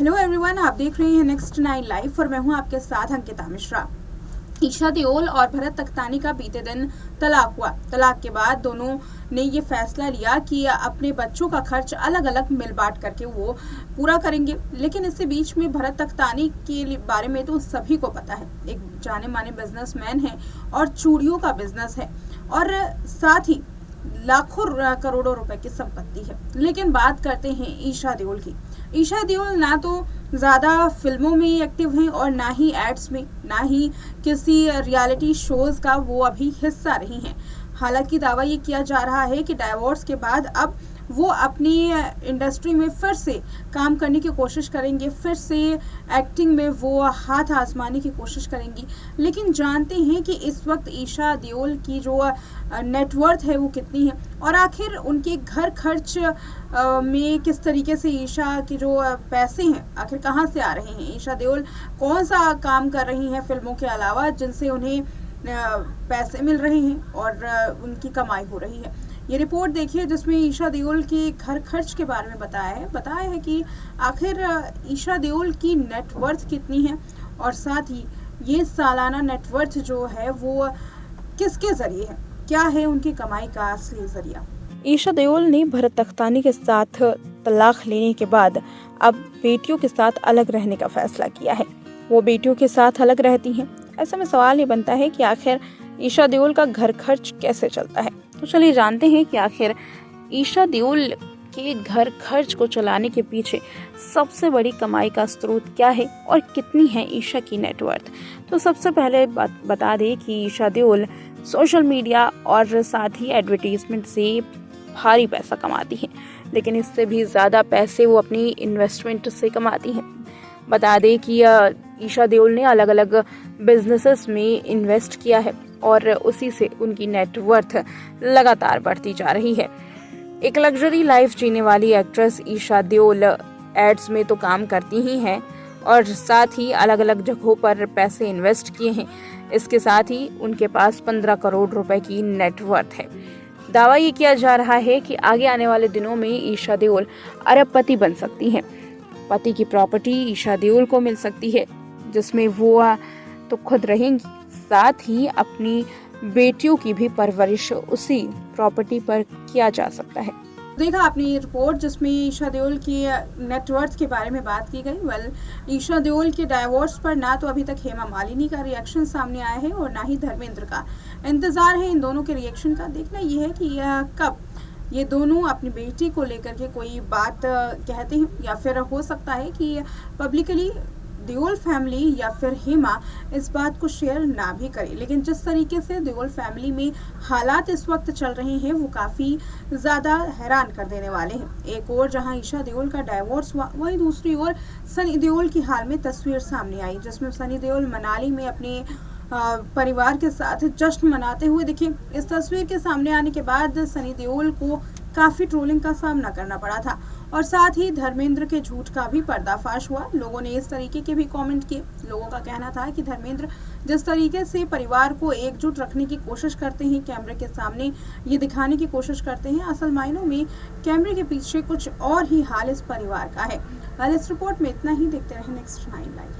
Hello everyone, आप देख रहे हैं नेक्स्ट 9 लाइव और मैं हूं आपके साथ अंकिता मिश्रा। ईशा देओल और भरत तख्तानी का बीते दिन तलाक हुआ। तलाक के बाद दोनों ने ये फैसला लिया कि अपने बच्चों का खर्च अलग अलग मिल बांट करके वो पूरा करेंगे। लेकिन इससे बीच में भरत तख्तानी के बारे में तो सभी को पता है, एक जाने माने बिजनेसमैन है और चूड़ियों का बिजनेस है और साथ ही लाखों करोड़ों रुपए की संपत्ति है। लेकिन बात करते हैं ईशा देओल की। ईशा देओल ना तो ज़्यादा फिल्मों में एक्टिव हैं और ना ही एड्स में, ना ही किसी रियलिटी शोज का वो अभी हिस्सा रही हैं। हालांकि दावा ये किया जा रहा है कि डाइवोर्स के बाद अब वो अपनी इंडस्ट्री में फिर से काम करने की कोशिश करेंगे, फिर से एक्टिंग में वो हाथ आजमाने की कोशिश करेंगी। लेकिन जानते हैं कि इस वक्त ईशा देओल की जो नेटवर्थ है वो कितनी है और आखिर उनके घर खर्च में किस तरीके से ईशा के जो पैसे हैं आखिर कहाँ से आ रहे हैं। ईशा देओल कौन सा काम कर रही हैं फिल्मों के अलावा जिनसे उन्हें पैसे मिल रहे हैं और उनकी कमाई हो रही है। ये रिपोर्ट देखिए जिसमें ईशा देओल के घर खर्च के बारे में बताया है कि आखिर ईशा देओल की नेटवर्थ कितनी है और साथ ही ये सालाना नेटवर्थ जो है वो किसके जरिए है, क्या है उनकी कमाई का असली जरिया। ईशा देओल ने भरत तख्तानी के साथ तलाक लेने के बाद अब बेटियों के साथ अलग रहने का फैसला किया है। वो बेटियों के साथ अलग रहती हैं। ऐसे में सवाल ये बनता है कि आखिर ईशा देओल का घर खर्च कैसे चलता है। तो चलिए जानते हैं कि आखिर ईशा देओल के घर खर्च को चलाने के पीछे सबसे बड़ी कमाई का स्रोत क्या है और कितनी है ईशा की नेटवर्थ। तो सबसे पहले बता दें कि ईशा देओल सोशल मीडिया और साथ ही एडवर्टीजमेंट से भारी पैसा कमाती हैं, लेकिन इससे भी ज़्यादा पैसे वो अपनी इन्वेस्टमेंट से कमाती हैं। बता दें कि ईशा देओल ने अलग अलग बिजनेसेस में इन्वेस्ट किया है और उसी से उनकी नेटवर्थ लगातार बढ़ती जा रही है। एक लग्जरी लाइफ जीने वाली एक्ट्रेस ईशा देओल एड्स में तो काम करती ही हैं और साथ ही अलग अलग जगहों पर पैसे इन्वेस्ट किए हैं। इसके साथ ही उनके पास 15 करोड़ रुपए की नेटवर्थ है। दावा ये किया जा रहा है कि आगे आने वाले दिनों में ईशा देओल अरबपति बन सकती हैं। पति की प्रॉपर्टी ईशा देओल को मिल सकती है जिसमें वो तो खुद रहेंगी, साथ ही अपनी बेटियों की भी परवरिश उसी प्रॉपर्टी पर किया जा सकता है। देखा आपने ये रिपोर्ट जिसमें ईशा देओल की नेटवर्थ के बारे में बात की गई। ईशा देओल के डाइवोर्स पर ना तो अभी तक हेमा मालिनी का रिएक्शन सामने आया है और ना ही धर्मेंद्र का। इंतजार है इन दोनों के रिएक्शन का। देखना ये है कि कब ये दोनों अपनी बेटी को लेकर के कोई बात कहते हैं या फिर हो सकता है कि पब्लिकली देओल फैमिली या फिर हेमा इस बात को शेयर ना भी करे। लेकिन जिस तरीके से देओल फैमिली में हालात इस वक्त चल रहे हैं वो काफ़ी ज़्यादा हैरान कर देने वाले हैं। एक और जहां ईशा देओल का डाइवोर्स हुआ, वहीं दूसरी ओर सनी देओल की हाल में तस्वीर सामने आई जिसमें सनी देओल मनाली में अपने परिवार के साथ जश्न मनाते हुए दिखे। इस तस्वीर के सामने आने के बाद सनी देओल को काफ़ी ट्रोलिंग का सामना करना पड़ा था और साथ ही धर्मेंद्र के झूठ का भी पर्दाफाश हुआ। लोगों ने इस तरीके के भी कमेंट किए। लोगों का कहना था कि धर्मेंद्र जिस तरीके से परिवार को एकजुट रखने की कोशिश करते हैं, कैमरे के सामने ये दिखाने की कोशिश करते हैं, असल मायनों में कैमरे के पीछे कुछ और ही हाल इस परिवार का है। इस रिपोर्ट में इतना ही। देखते रहे नेक्स्ट 9 लाइव।